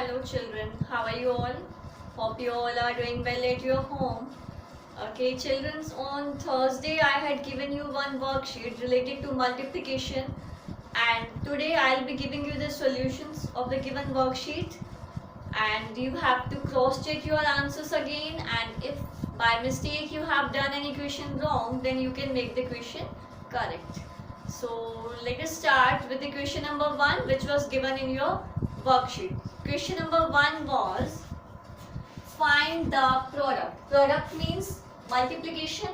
Hello children, how are you all? Hope you all are doing well at your home. Okay children, on Thursday I had given you one worksheet related to multiplication, and today I'll be giving you the solutions of the given worksheet, and you have to cross check your answers again, and if by mistake you have done any question wrong, then you can make the question correct. So let us start with the question number 1, which was given in your worksheet. Question number 1 was, find the product. Product means multiplication.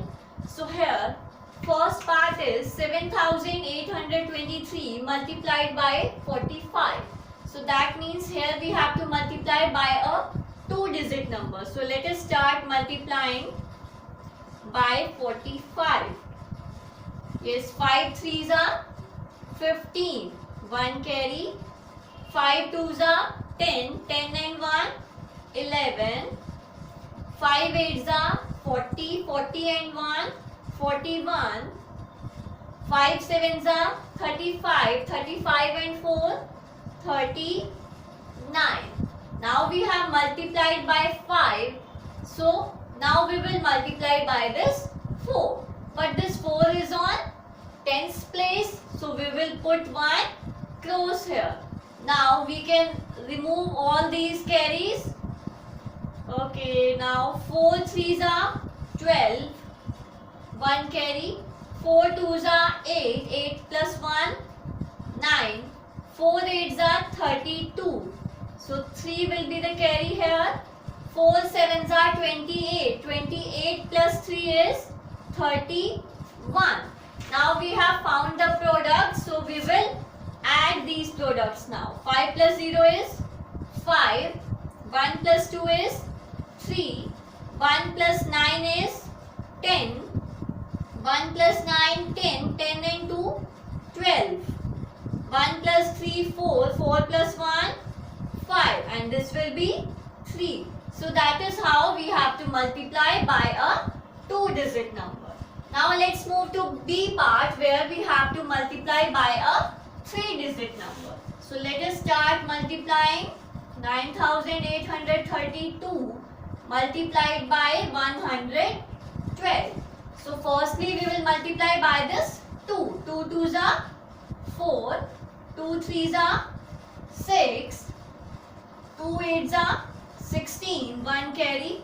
So here first part is 7823 multiplied by 45. So that means here we have to multiply by a 2-digit number. So let us start multiplying by 45. Yes, 5 3s are 15, 1 carry, 5 2s are 10, 10 and 1, 11, 5 8s are 40, 40 and 1, 41, 5 7s are 35, 35 and 4, 39. Now we have multiplied by 5, so now we will multiply by this 4. But this 4 is on tens place, so we will put one cross here. Now we can remove all these carries. Okay, now 4 3s are 12, 1 carry, 4 2s are 8, 8 plus 1, 9, 4 8s are 32. So 3 will be the carry here. 4 7s are 28, 28 plus 3 is 31. Now we have found the product, so we will add these products now. 5 plus 0 is 5, 1 plus 2 is 3, 1 plus 9 is 10, 1 plus 9 10, 10 and 2 12, 1 plus 3 4, 4 plus 1 5, and this will be 3. So that is how we have to multiply by a 2-digit number. Now let's move to B part, where we have to multiply by a 3-digit number. So let us start multiplying. 9832 multiplied by 112. So firstly we will multiply by this 2. 2 2s are 4, 2 3s are 6, 2 8s are 16, 1 carry,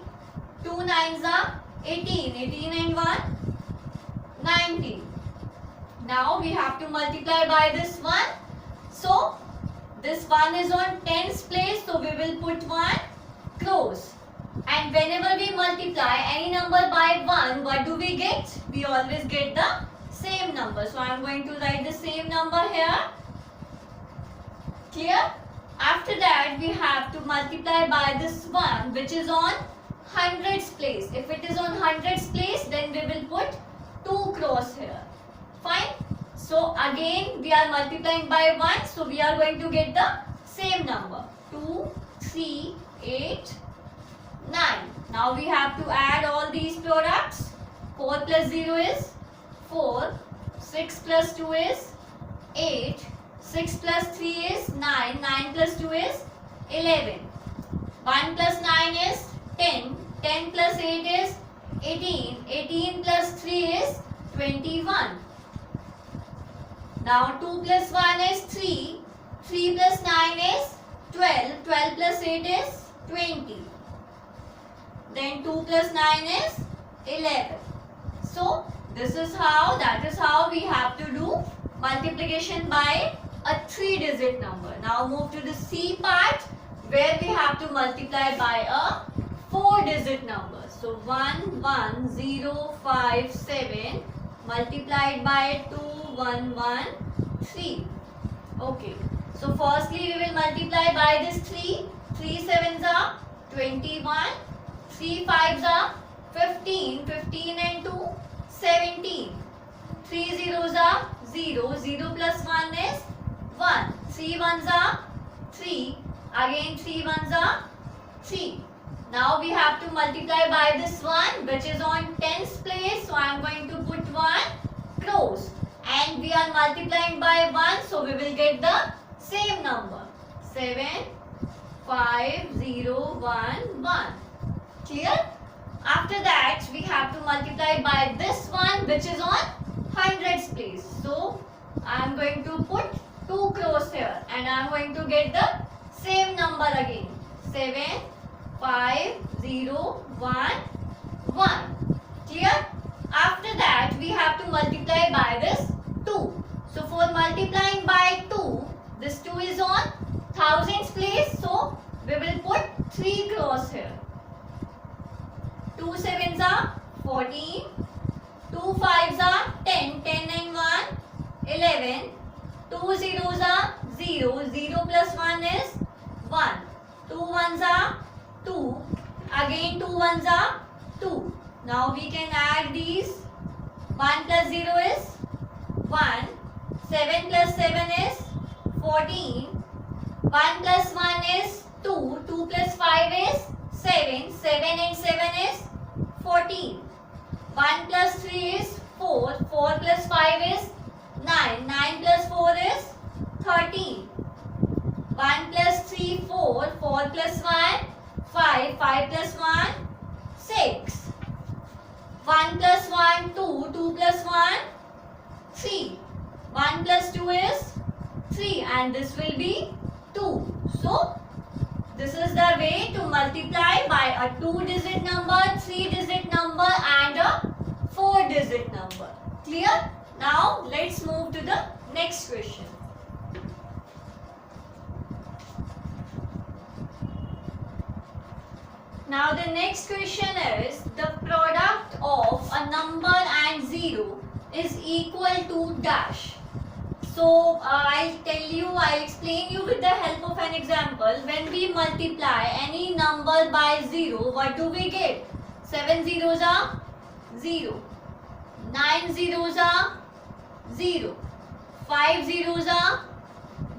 2 9s are 18, 18 and 1, 19. Now we have to multiply by this 1. So this 1 is on tens place, so we will put 1 cross. And whenever we multiply any number by 1, what do we get? We always get the same number. So I am going to write the same number here. Clear? After that we have to multiply by this 1, which is on hundreds place. If it is on hundreds place, then we will put 2 cross here. Fine? So again we are multiplying by 1, so we are going to get the same number. 2, 3, 8, 9. Now we have to add all these products. 4 plus 0 is 4, 6 plus 2 is 8, 6 plus 3 is 9, 9 plus 2 is 11, 1 plus 9 is 10, 10 plus 8 is 18, 18 plus 3 is 21. Now 2 plus 1 is 3, 3 plus 9 is 12, 12 plus 8 is 20. Then 2 plus 9 is 11. So that is how we have to do multiplication by a 3-digit number. Now move to the C part, where we have to multiply by a 4-digit number. So 11057 multiplied by 2113. Okay. So firstly we will multiply by this 3. 3 7s are 21. 3 5s are 15. 15 and 2 17. 3 zeros are 0. 0 plus 1 is 1. 3 1s are 3. Again 3 1s are 3. Now we have to multiply by this 1, which is on tens place. So I am going to put 1 cross. And we are multiplying by 1, so we will get the same number. 7, 5, 0, 1, 1. Clear? After that, we have to multiply by this one which is on hundreds place. So, I am going to put 2 crores here and I am going to get the same number again. 7, 5, 0, 1, 1. Clear? After that, we have to multiply by this 2. So, for multiplying by 2, this 2 is on thousands place. So, we will put 3 crores here. 2 sevens are 14, 2 fives are 10, 10 and 1, 11, 2 zeros are 0, 0 plus 1 is 1, 2 ones are 2, again 2 ones are 2. Now we can add these. 1 plus 0 is 1, 7 plus 7 is 14, 1 plus 1 is 2, 2 plus 5 is 7, 7 and 7 is 14, 1 plus 3 is 4, 4 plus 5 is 9, 9 plus 4 is 13, 1 plus 3, 4, 4 plus 1, 5, 5 plus 1, 6, 1 plus 1, 2, 2 plus 1, 3, 1 plus 2 is 3 and this will be 2. So, this is the way to multiply by a 2-digit number, 3-digit number and a 4-digit number. Clear? Now, let's move to the next question. Now, the next question is the product of a number and 0 is equal to dash. So, I'll explain you with the help of an example. When we multiply any number by 0, what do we get? 7 zeros are 0. 9 zeros are 0. 5 zeros are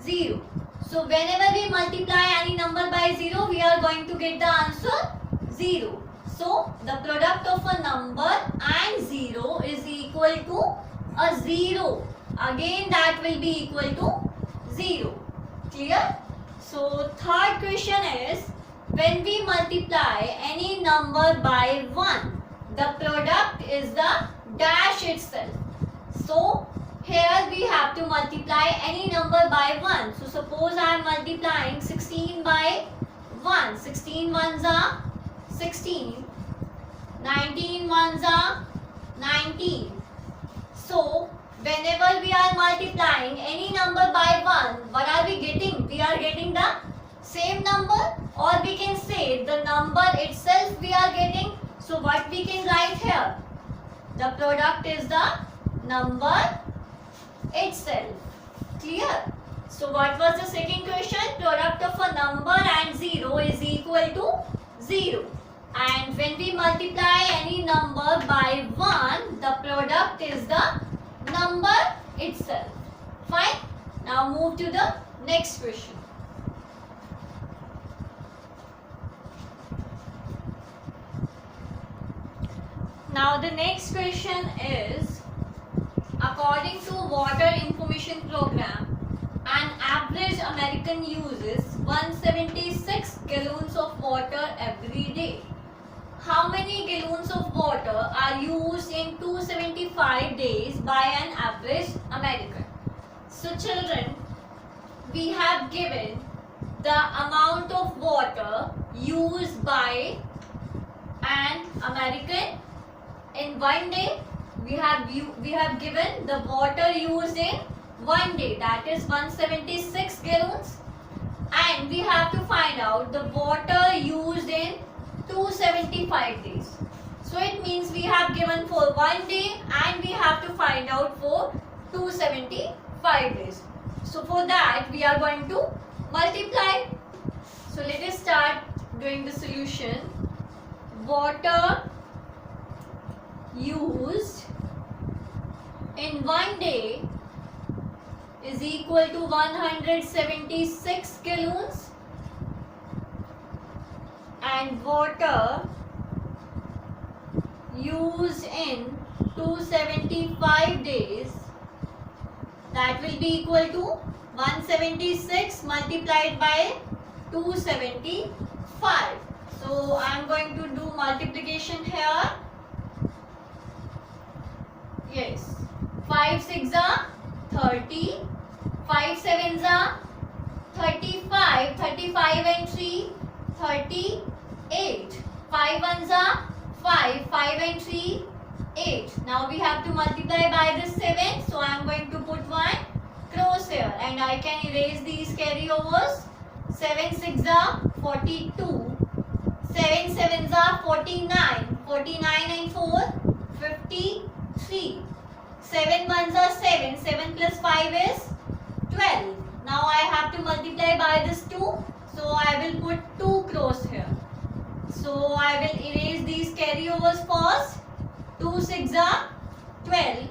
0. So, whenever we multiply any number by 0, we are going to get the answer 0. So, the product of a number and 0 is equal to a 0. Again, that will be equal to 0. Clear? So, third question is, when we multiply any number by 1, the product is the dash itself. So, here we have to multiply any number by 1. So, suppose I am multiplying 16 by 1. 16 ones are 16. 19 ones are 19. So, whenever we are multiplying any number by 1, what are we getting? We are getting the same number, or we can say the number itself we are getting. So, what we can write here? The product is the number itself. Clear? So, what was the second question? Product of a number and 0 is equal to 0. And when we multiply any number by 1, the product is the number itself. Fine. Now move to the next question. Now the next question is, according to Water Information Program, an average American uses 176 gallons of water every day. How many gallons of water are used in 275 days by an average American? So children, we have given the amount of water used by an American in one day. We have given the water used in one day, that is 176 gallons, and we have to find out the water used in 275 days. So it means we have given for one day and we have to find out for 275 days. So for that we are going to multiply. So let us start doing the solution. Water used in one day is equal to 176 gallons, and water used in 275 days, that will be equal to 176 multiplied by 275. So I am going to do multiplication here. Yes. 5 6 are 30. 5 7 are 35. 35 and 3 38. 5 1s are 5. 5 and 3 8. Now we have to multiply by this 7. So I am going to put one cross here and I can erase these carryovers. 7 6 are 42. 7 7s are 49. 49 and 4 53. 7 1s are 7. 7 plus 5 is 12. Now I have to multiply by this 2. So I will put 2 cross here. So I will erase these carryovers first. 2 6 are 12.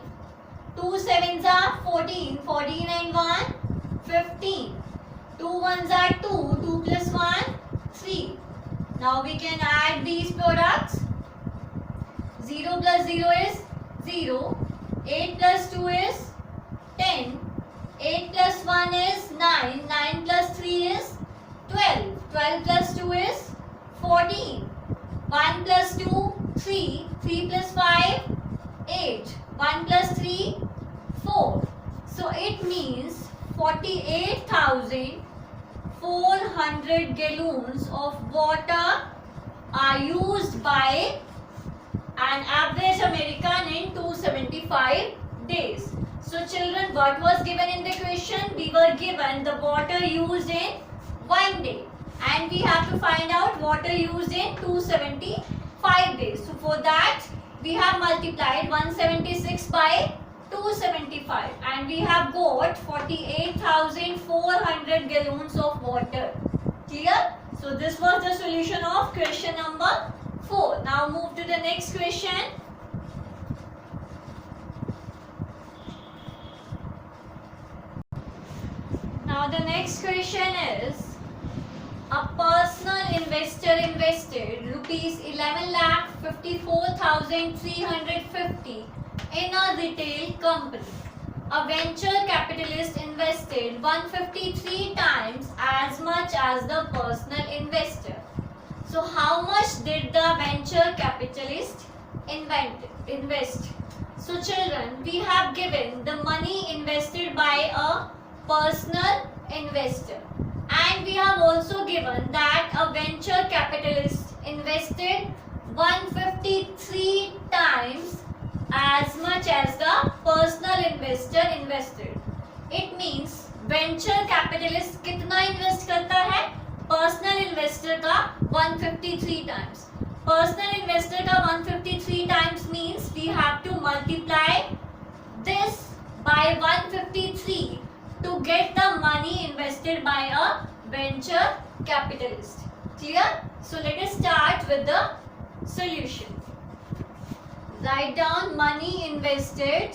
2 7s are 14. 14 and 1 15. 2 1s are 2. 2 plus 1 3. Now we can add these products. 0 plus 0 is 0. 8 plus 2 is 10. 8 plus 1 is 9. 9 plus 3 is 12. 12 plus 2 is 14. 1 plus 2 3. 3 plus 5 8. 1 plus 3 4. So it means 48,400 gallons of water are used by an average American in 275 days. So children, what was given in the question? We were given the water used in 1 day and we have to find out water used in 275 days. So for that we have multiplied 176 by 275 and we have got 48,400 gallons of water. Clear? So this was the solution of question number 4. Now move to the next question. Now the next question is, a personal investor invested rupees 11,54,350 in a retail company. A venture capitalist invested 153 times as much as the personal investor. So how much did the venture capitalist invest? So children, we have given the money invested by a personal investor and we have also given that a venture capitalist invested 153 times as much as the personal investor invested. It means venture capitalist कितना invest करता है? Personal investor का 153 times. Personal investor का 153 times means we have to multiply this by 153 to get the money invested by a venture capitalist. Clear? So let us start with the solution. Write down money invested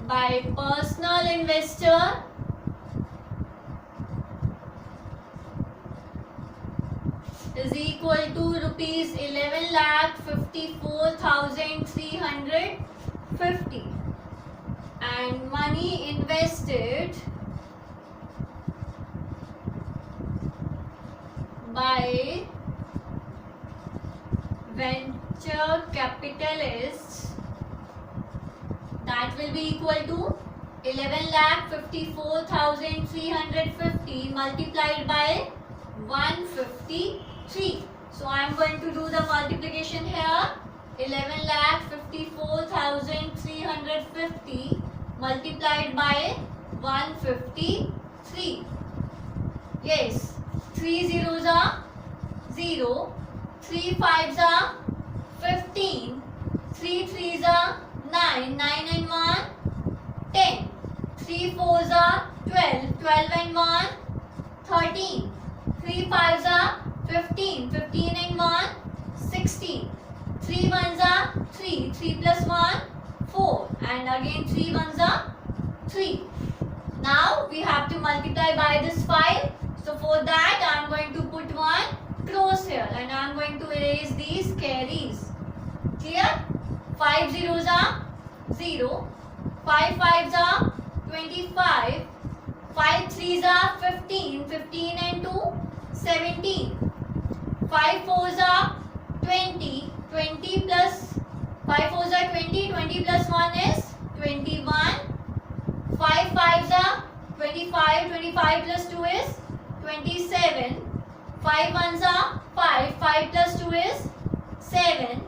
by personal investor is equal to rupees 11,54,350 and money invested by venture capitalists, that will be equal to 11,54,350 multiplied by 153. So I am going to do the multiplication here. 11,54,350 multiplied by 153. Yes, 3 zeros are 0. 3 5s are 15. 3 3s are 9. 9 and 1 10. 3 4s are 12. 12 and 1 13. 3 5s are 15. 15 and 1 16. 3 1s are 3. 3 plus 1 4 and again 3 1s are 3. Now we have to multiply by this 5. So for that I am going to put one cross here and I am going to erase these carries. Clear? 5 zeros are 0. 5 5s are 25. 5 3s are 15. 15 and 2, 17. 5 4s are 20. 20 plus 5 4s are 20. 20 plus 1 is 21. 5 5s are 25. 25 plus 2 is 27. 5 1s are 5. 5 plus 2 is 7.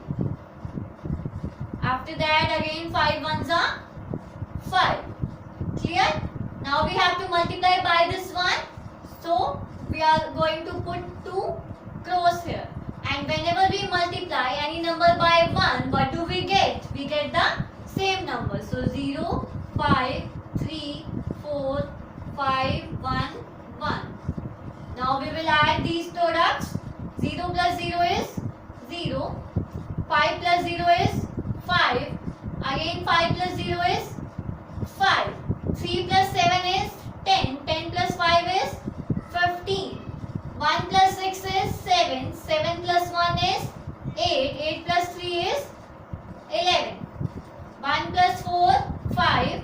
After that again 5 1s are 5. Clear? Now we have to multiply by this one. So we are going to put 2 cross here. And whenever we multiply any number by 1, what do we get? We get the same number. So 0, 5, 3, 4, 5, 1, 1. Now we will add these products. 0 plus 0 is 0. 5 plus 0 is 5. Again 5 plus 0 is 5. 3 plus 7 is 10. 10 plus 5 is 15. 1 plus 6 is 7. 7 plus 1 is 8. 8 plus 3 is 11. 1 plus 4, 5.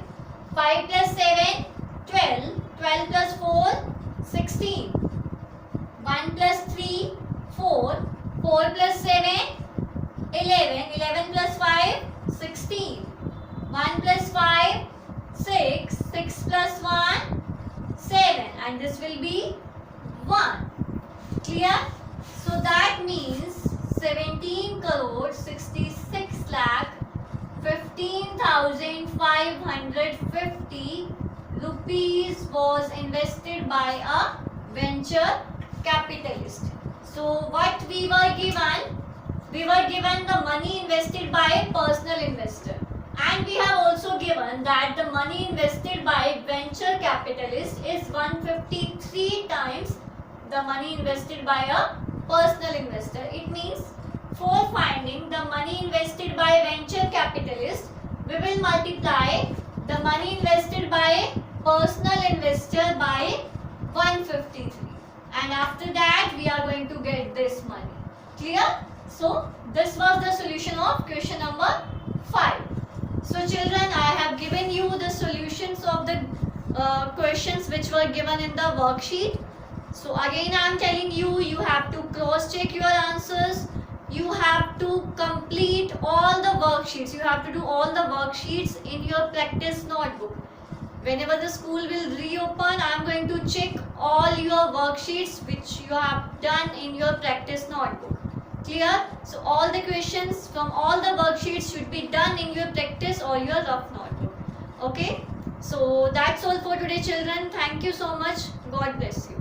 5 plus 7, 12. 12 plus 4, 16. 1 plus 3, 4. 4 plus 7, 11. 11 plus 5, 16. 1 plus 5, 6. 6 plus 1, 7. And this will be 1. Clear? So that means 17 crore 66 lakh 15,550 rupees was invested by a venture capitalist. So what we were given? We were given the money invested by a personal investor. And we have also given that the money invested by venture capitalist is 153 times the money invested by a personal investor. It means for finding the money invested by venture capitalist, we will multiply the money invested by personal investor by 153. And after that, we are going to get this money. Clear? So, this was the solution of question number 5. So, children, I have given you the solutions of the questions which were given in the worksheet. So again I am telling you, you have to cross check your answers. You have to complete all the worksheets. You have to do all the worksheets in your practice notebook. Whenever the school will reopen, I am going to check all your worksheets which you have done in your practice notebook. Clear? So all the questions from all the worksheets should be done in your practice or your rough notebook. Okay? So that's all for today, children. Thank you so much. God bless you.